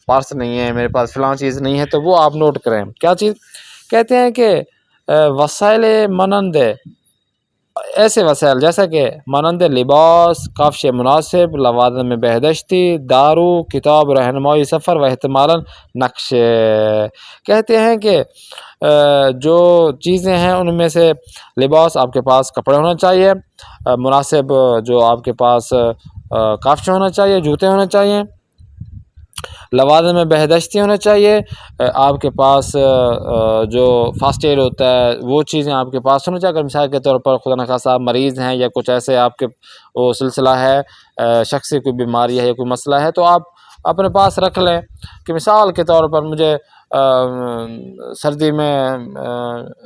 پرس نہیں ہے, میرے پاس فلاں چیز نہیں ہے, تو وہ آپ نوٹ کریں. کیا چیز کہتے ہیں کہ وسائل مانند ایسے وسائل جیسا کہ مانند لباس, کفش مناسب, لوازم بہداشتی, دارو, کتاب رہنمائی سفر و احتمالاً نقشے. کہتے ہیں کہ جو چیزیں ہیں ان میں سے لباس آپ کے پاس کپڑے ہونا چاہیے, مناسب جو آپ کے پاس کفش ہونا چاہیے, جوتے ہونے چاہیے, لوازم بہداشتی ہونا چاہیے, آپ کے پاس جو فاسٹ ایڈ ہوتا ہے وہ چیزیں آپ کے پاس ہونا چاہیے. اگر مثال کے طور پر خدا نخواستہ آپ مریض ہیں یا کچھ ایسے آپ کے وہ سلسلہ ہے, شخصی کوئی بیماری ہے یا کوئی مسئلہ ہے, تو آپ اپنے پاس رکھ لیں. کہ مثال کے طور پر مجھے سردی میں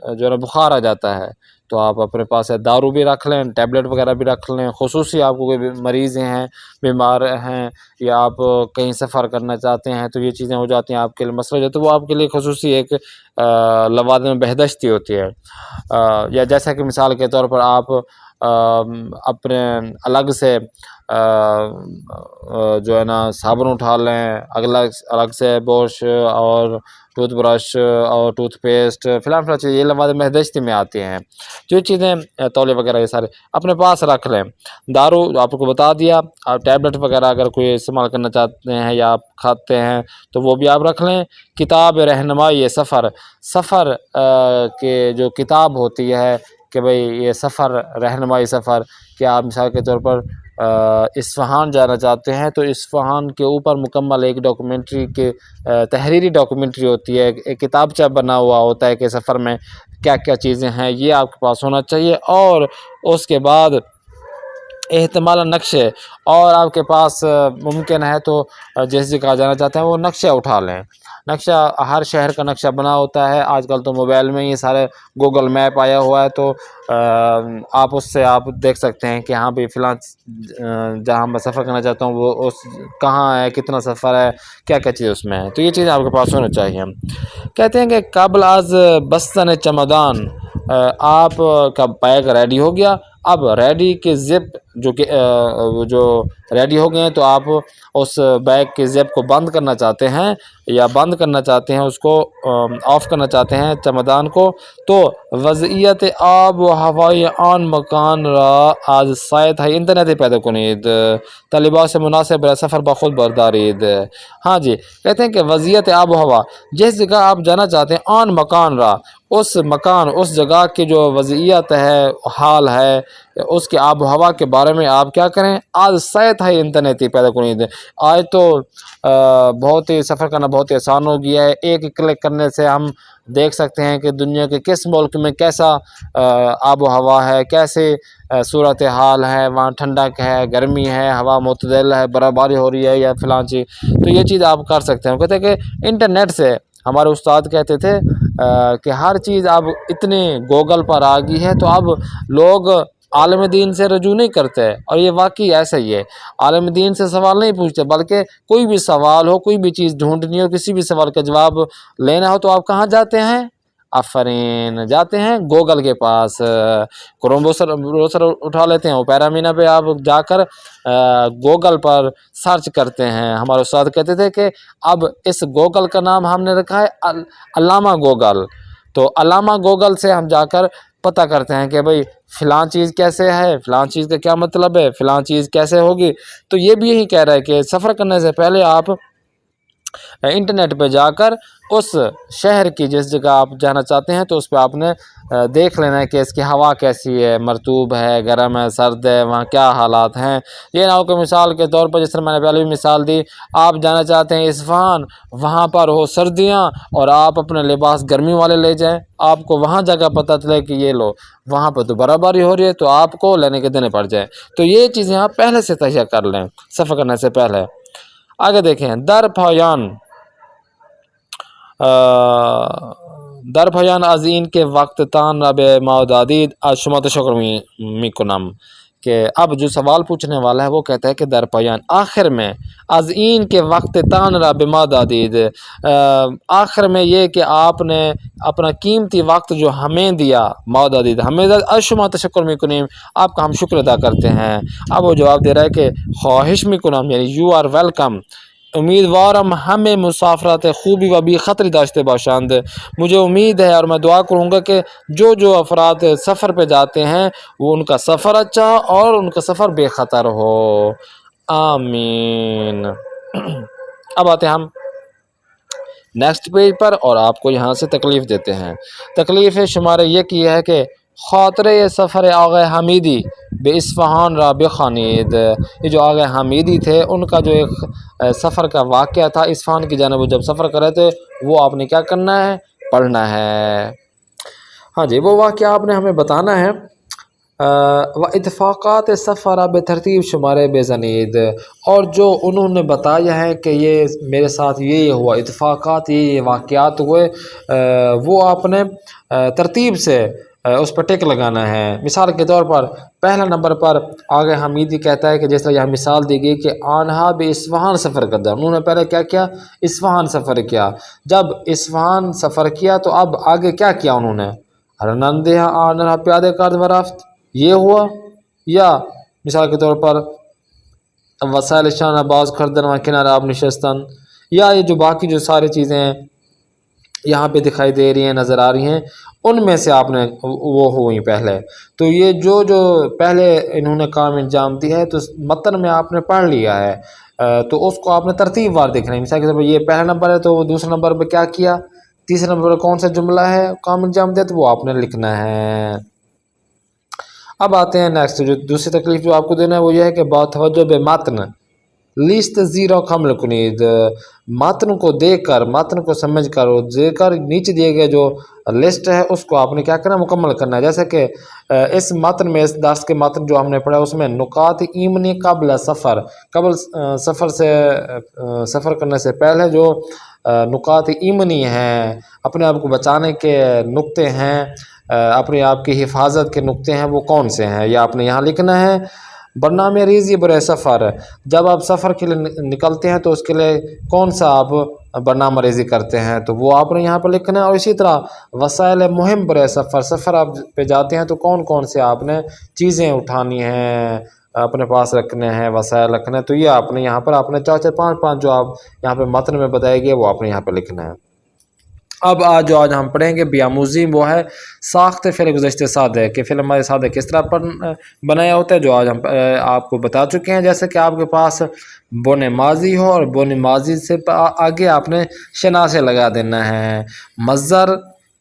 جو ہے نا بخار آ جاتا ہے, تو آپ اپنے پاس دارو بھی رکھ لیں, ٹیبلٹ وغیرہ بھی رکھ لیں. خصوصی آپ کو کوئی مریض ہیں, بیمار ہیں, یا آپ کہیں سفر کرنا چاہتے ہیں تو یہ چیزیں ہو جاتی ہیں آپ کے لیے مسئلہ, جو تو وہ آپ کے لیے خصوصی ایک لوازم بہداشتی ہوتی ہے. یا جیسا کہ مثال کے طور پر آپ اپنے الگ سے جو ہے نا صابن اٹھا لیں, الگ سے برش اور ٹوتھ برش اور ٹوتھ پیسٹ, فلاں چیز یہ لوازم بہداشتی میں آتی ہیں. جو چیزیں تولیہ وغیرہ یہ سارے اپنے پاس رکھ لیں. دارو آپ کو بتا دیا, آپ ٹیبلٹ وغیرہ اگر کوئی استعمال کرنا چاہتے ہیں یا آپ کھاتے ہیں تو وہ بھی آپ رکھ لیں. کتاب رہنمائی سفر کے جو کتاب ہوتی ہے کہ بھئی یہ سفر رہنمائی سفر, کہ آپ مثال کے طور پر اصفہان جانا چاہتے ہیں تو اصفہان کے اوپر مکمل ایک ڈاکومنٹری کے تحریری ڈاکومنٹری ہوتی ہے, ایک کتابچہ بنا ہوا ہوتا ہے کہ سفر میں کیا کیا چیزیں ہیں, یہ آپ کے پاس ہونا چاہیے. اور اس کے بعد احتمال نقشے, اور آپ کے پاس ممکن ہے تو جیسے کہا جانا چاہتے ہیں وہ نقشہ اٹھا لیں. نقشہ ہر شہر کا نقشہ بنا ہوتا ہے, آج کل تو موبائل میں یہ سارے گوگل میپ آیا ہوا ہے, تو آپ اس سے آپ دیکھ سکتے ہیں کہ ہاں بھئی فلاں جہاں میں سفر کرنا چاہتا ہوں وہ اس کہاں ہے, کتنا سفر ہے, کیا کیا چیز اس میں ہے, تو یہ چیزیں آپ کے پاس ہونا چاہیے. کہتے ہیں کہ قبل از بستن چمدان آپ کا بیگ ریڈی ہو گیا. اب ریڈی کے زپ جو ریڈی ہو گئے ہیں تو آپ اس بیگ کے زپ کو بند کرنا چاہتے ہیں یا بند کرنا چاہتے ہیں، اس کو آف کرنا چاہتے ہیں چمدان کو. تو وضعیت آب و ہوای آن مکان را از سایت ہے انٹرنیٹ پیدا کنید طالبہ سے مناسب ہے سفر بخود بردارید. ہاں جی، کہتے ہیں کہ وضعیت آب و ہوا، جس جگہ آپ جانا چاہتے ہیں، آن مکان را، اس جگہ کی جو وضعیت ہے، حال ہے، اس کے آب و ہوا کے بارے میں آپ کیا کریں. آج سیت ہے انٹرنیٹ پیدا کنید. آج تو بہت ہی سفر کرنا بہت ہی آسان ہو گیا ہے. ایک کلک کرنے سے ہم دیکھ سکتے ہیں کہ دنیا کے کس ملک میں کیسا آب و ہوا ہے، کیسے صورت حال ہے، وہاں ٹھنڈک ہے، گرمی ہے، ہوا معتدل ہے، برف باری ہو رہی ہے یا فلاں چیز. تو یہ چیز آپ کر سکتے ہیں. کہتے ہیں کہ انٹرنیٹ سے، ہمارے استاد کہتے تھے کہ ہر چیز اب اتنے گوگل پر آ گئی ہے، تو اب لوگ عالم دین سے رجوع نہیں کرتے. اور یہ واقعی ایسا ہی ہے، عالم دین سے سوال نہیں پوچھتے، بلکہ کوئی بھی سوال ہو، کوئی بھی چیز ڈھونڈنی ہو، کسی بھی سوال کا جواب لینا ہو، تو آپ کہاں جاتے ہیں؟ آفرین، جاتے ہیں گوگل کے پاس. کروم بروسر اٹھا لیتے ہیں، اوپیرا مینا پہ آپ جا کر گوگل پر سرچ کرتے ہیں. ہمارے استاد کہتے تھے کہ اب اس گوگل کا نام ہم نے رکھا ہے علامہ گوگل. تو علامہ گوگل سے ہم جا کر پتہ کرتے ہیں کہ بھئی فلاں چیز کیسے ہے، فلاں چیز کا کیا مطلب ہے، فلاں چیز کیسے ہوگی. تو یہ بھی یہی کہہ رہا ہے کہ سفر کرنے سے پہلے آپ انٹرنیٹ پہ جا کر اس شہر کی جس جگہ آپ جانا چاہتے ہیں، تو اس پہ آپ نے دیکھ لینا ہے کہ اس کی ہوا کیسی ہے، مرطوب ہے، گرم ہے، سرد ہے، وہاں کیا حالات ہیں. یہ نہ ہو کہ مثال کے طور پر، جس طرح میں نے پہلے بھی مثال دی، آپ جانا چاہتے ہیں اصفہان، وہاں پر ہو سردیاں اور آپ اپنے لباس گرمی والے لے جائیں. آپ کو وہاں جگہ پتہ چلے کہ یہ لو وہاں پہ تو برف باری ہو رہی ہے، تو آپ کو لینے کے دینے پڑ جائیں. تو یہ چیزیں آپ پہلے سے تہیہ کر لیں سفر کرنے سے پہلے. آگے دیکھیں، در پایان از این کے وقت تان رب معدادید از شما تشکر میکنم. کہ اب جو سوال پوچھنے والا ہے وہ کہتا ہے کہ در پایان، آخر میں، از این کے وقت تان رب معدادید، آخر میں یہ کہ آپ نے اپنا قیمتی وقت جو ہمیں دیا، معدادید ہمیں از شما تشکر میکنیم، آپ کا ہم شکر ادا کرتے ہیں. اب وہ جواب دے رہا ہے کہ خواہش میکنم یعنی یو آر ویلکم، امیدوارم ہمیں مسافرت خوبی و بی خطری داشتے باشند. مجھے امید ہے اور میں دعا کروں گا کہ جو افراد سفر پہ جاتے ہیں وہ ان کا سفر اچھا اور ان کا سفر بے خطر ہو. آمین. اب آتے ہیں ہم نیکسٹ پیج پر، اور آپ کو یہاں سے تکلیف دیتے ہیں. تکلیف شمارے یہ کی ہے کہ خاطر سفر آغا حمیدی بے اصفہان را بخوانید. یہ جو آغا حمیدی تھے، ان کا جو ایک سفر کا واقعہ تھا اصفہان کی جانب، وہ جب سفر کر رہے تھے، وہ آپ نے کیا کرنا ہے؟ پڑھنا ہے. ہاں جی، وہ واقعہ آپ نے ہمیں بتانا ہے. و اتفاقات سفر بے ترتیب شمارے بے زنید، اور جو انہوں نے بتایا ہے کہ یہ میرے ساتھ یہ ہوا، اتفاقات یہ واقعات ہوئے، وہ آپ نے ترتیب سے اس پر ٹک لگانا ہے. مثال کے طور پر پہلا نمبر پر آگے حمیدی کہتا ہے کہ جس طرح یہاں مثال دی گئی کہ آنہا بھی اصفہان سفر کرتا. انہوں نے پہلے کیا کیا؟ اصفہان سفر کیا. جب اصفہان سفر کیا تو اب آگے کیا کیا انہوں نے؟ رنندے آنہا پیادے کارد و رفت، یہ ہوا. یا مثال کے طور پر وسائل شان باز کردن و کنار آب نشستن، یا یہ جو باقی جو ساری چیزیں ہیں یہاں پہ دکھائی دے رہی ہیں، نظر آ رہی ہیں، ان میں سے آپ نے وہ ہوئی پہلے. تو یہ جو پہلے انہوں نے کام انجام دیا ہے، تو متن میں آپ نے پڑھ لیا ہے، تو اس کو آپ نے ترتیب وار دیکھنا ہے. مثال کے طور پر یہ پہلا نمبر ہے تو وہ دوسرے نمبر پہ کیا کیا، تیسرے نمبر پر کون سا جملہ ہے کام انجام دیا، تو وہ آپ نے لکھنا ہے. اب آتے ہیں نیکسٹ، جو دوسری تکلیف جو آپ کو دینا ہے وہ یہ ہے کہ بات توجہ بے متن لیست زیرو کمل کنید. متن کو دیکھ کر، متن کو سمجھ کر، وہ دیکھ کر نیچے دیے گئے جو لسٹ ہے اس کو آپ نے کیا کرنا ہے؟ مکمل کرنا ہے. جیسے کہ اس متن میں، اس درس کے متن جو ہم نے پڑھا اس میں نکات ایمنی قبل سفر، قبل سفر کرنے سے پہلے جو نکات ایمنی ہیں، اپنے آپ کو بچانے کے نقطے ہیں، اپنے آپ کی حفاظت کے نقطے ہیں، وہ کون سے ہیں، یہ آپ نے یہاں لکھنا ہے. برنامہ ریزی برائے سفر، جب آپ سفر کے لیے نکلتے ہیں تو اس کے لیے کون سا آپ برنامہ ریزی کرتے ہیں تو وہ آپ نے یہاں پر لکھنا ہے۔ اور اسی طرح وسائل مہم برائے سفر، سفر آپ پہ جاتے ہیں تو کون کون سے آپ نے چیزیں اٹھانی ہیں، اپنے پاس رکھنے ہیں، وسائل رکھنے ہیں، تو یہ آپ نے یہاں پر آپ نے 4 5 5 جو آپ یہاں پہ متن میں بتائے گئے وہ آپ نے یہاں پہ لکھنا ہے۔ اب آج ہم پڑھیں گے بیاموزی، وہ ہے ساخت فعل گزشتہ سادہ کہ فعل ماضی سادہ کس طرح بنایا ہوتا ہے، جو آج ہم آپ کو بتا چکے ہیں۔ جیسے کہ آپ کے پاس بن ماضی ہو اور بن ماضی سے آگے آپ نے شنا سے لگا دینا ہے۔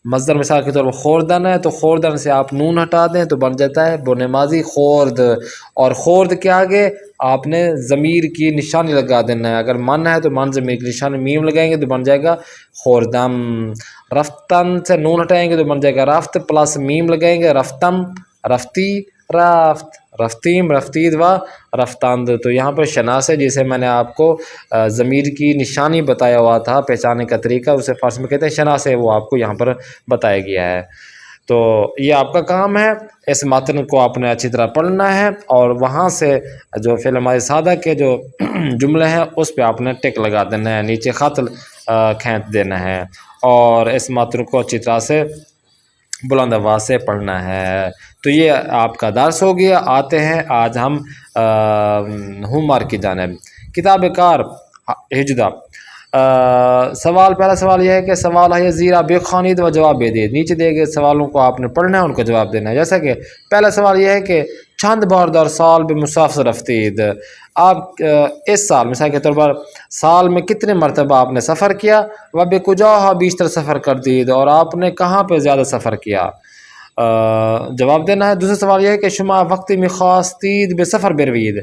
مصدر مثال کے طور پر خوردن ہے تو خوردن سے آپ نون ہٹا دیں تو بن جاتا ہے بن ماضی خورد، اور خورد کے آگے آپ نے ضمیر کی نشانی لگا دینا ہے۔ اگر من ہے تو من ضمیر کی نشانی میم لگائیں گے تو بن جائے گا خوردم۔ رفتن سے نون ہٹائیں گے تو بن جائے گا رفت، پلس میم لگائیں گے رفتم، رفتی، رفت، رفتیم، رفتید و رفتند۔ تو یہاں پر شناس ہے جسے میں نے آپ کو ضمیر کی نشانی بتایا ہوا تھا، پہچانے کا طریقہ، اسے فارسی میں کہتے ہیں شناس ہے، وہ آپ کو یہاں پر بتایا گیا ہے۔ تو یہ آپ کا کام ہے، اس متن کو آپ نے اچھی طرح پڑھنا ہے اور وہاں سے جو فعل ماضی سادہ کے جو جملے ہیں اس پہ آپ نے ٹک لگا دینا ہے، نیچے خط کھینچ دینا ہے اور اس متن کو اچھی طرح سے بلند آواز سے پڑھنا ہے۔ تو یہ آپ کا درس ہو گیا۔ آتے ہیں آج ہم ہوم ورک کی جانب۔ کتاب کار ہجدہ سوال، پہلا سوال یہ ہے کہ سوال ہے زیرہ بے خوانید و جواب بے دید۔ نیچے دیے گئے سوالوں کو آپ نے پڑھنا ہے، ان کو جواب دینا ہے۔ جیسا کہ پہلا سوال یہ ہے کہ چند بار در سال بے مسافر رفتید، آپ اس سال مثال کے طور پر سال میں کتنے مرتبہ آپ نے سفر کیا، و بے کجا بیشتر سفر کر دید، اور آپ نے کہاں پہ زیادہ سفر کیا، جواب دینا ہے۔ دوسرا سوال یہ ہے کہ شما وقتی میں خواستید بے سفر بروید،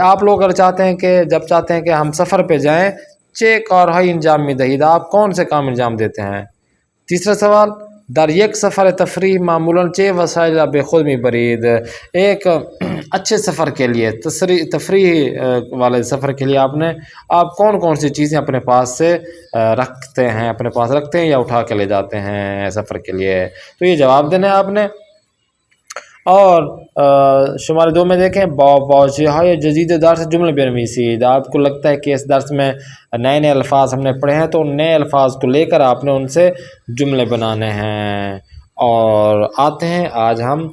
آپ لوگ اگر چاہتے ہیں کہ جب چاہتے ہیں کہ ہم سفر پہ جائیں چے کارہائی انجام میں دہید، آپ کون سے کام انجام دیتے ہیں۔ تیسرا سوال در یک سفر تفریح معمولاً چے وسائل بے خود میں برید، ایک اچھے سفر کے لیے، تفریح والے سفر کے لیے آپ کون کون سی چیزیں اپنے پاس سے رکھتے ہیں، اپنے پاس رکھتے ہیں یا اٹھا کے لے جاتے ہیں سفر کے لیے، تو یہ جواب دینا ہے آپ نے۔ اور شمار 2 میں دیکھیں واضح جدید درس جملے بنویسید، آپ کو لگتا ہے کہ اس درس میں نئے نئے الفاظ ہم نے پڑھے ہیں تو نئے الفاظ کو لے کر آپ نے ان سے جملے بنانے ہیں۔ اور آتے ہیں آج ہم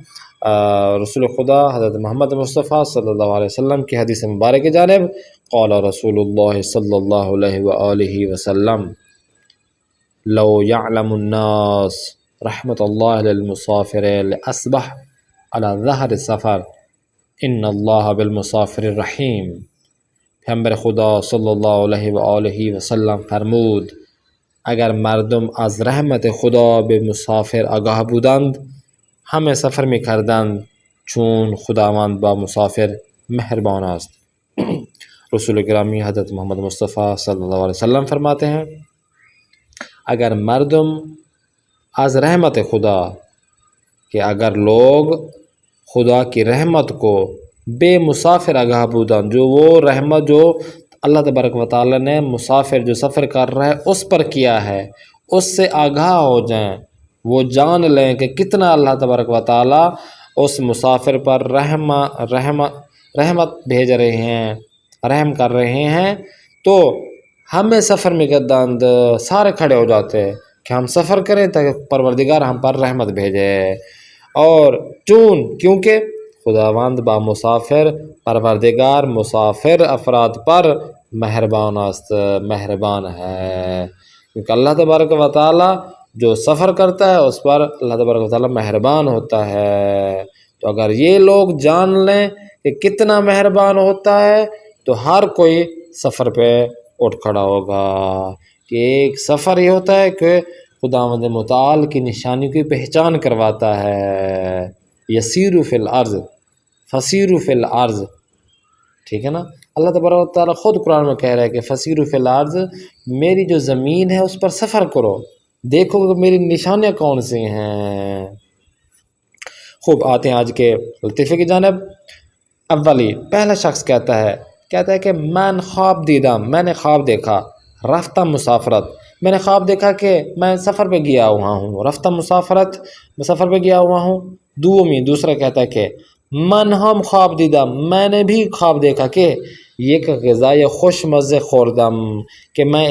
رسول خدا حضرت محمد مصطفیٰ صلی اللہ علیہ وسلم کی حدیث مبارک کی جانب۔ قال رسول اللہ صلی اللہ علیہ وآلہ وسلم لو يعلم الناس رحمت اللہ للمسافر لأصبح على ظہر السفر ان اللہ بالمسافر الرحیم۔ پیغمبر خدا صلی اللہ علیہ وآلہ وسلم فرمود اگر مردم از رحمت خدا به مسافر آگاه بودند همه سفر میکردند چون خداوند با مسافر مہربان است۔ رسول گرامی حضرت محمد مصطفیٰ صلی اللہ علیہ وسلم فرماتے ہیں اگر مردم از رحمت خدا، کہ اگر لوگ خدا کی رحمت کو بے مسافر آگاہ بودن، جو وہ رحمت جو اللہ تبارک و تعالی نے مسافر جو سفر کر رہا ہے اس پر کیا ہے، اس سے آگاہ ہو جائیں، وہ جان لیں کہ کتنا اللہ تبارک و تعالی اس مسافر پر رحمت بھیج رہے ہیں، رحم کر رہے ہیں، تو ہمیں سفر میں گرداند سارے کھڑے ہو جاتے ہیں کہ ہم سفر کریں تاکہ پروردگار ہم پر رحمت بھیجے۔ اور کیونکہ خداوند با مسافر، پروردگار مسافر افراد پر مہربان است، مہربان ہے، کیونکہ اللہ تبارک و تعالی جو سفر کرتا ہے اس پر اللہ تبارک و تعالی مہربان ہوتا ہے۔ تو اگر یہ لوگ جان لیں کہ کتنا مہربان ہوتا ہے تو ہر کوئی سفر پہ اٹھ کھڑا ہوگا۔ کہ ایک سفر یہ ہوتا ہے کہ خداوند متعال کی نشانی کی پہچان کرواتا ہے۔ یسیر فی الارض فسیر فی الارض، ٹھیک ہے نا، اللہ تبارک و تعالیٰ خود قرآن میں کہہ رہا ہے کہ فسیر فی الارض، میری جو زمین ہے اس پر سفر کرو، دیکھو کہ میری نشانیاں کون سی ہیں۔ خوب آتے ہیں آج کے لطیفے کی جانب۔ اولی پہلا شخص کہتا ہے کہ میں خواب دیدہ، میں نے خواب دیکھا، رفتہ مسافرت، میں نے خواب دیکھا کہ میں سفر پہ گیا ہوا ہوں، رفتہ مسافرت، میں سفر پہ گیا ہوا ہوں۔ دومی دوسرا کہتا ہے کہ من هم خواب دیدم، میں نے بھی خواب دیکھا کہ یک غذای خوش مزے خوردم کہ میں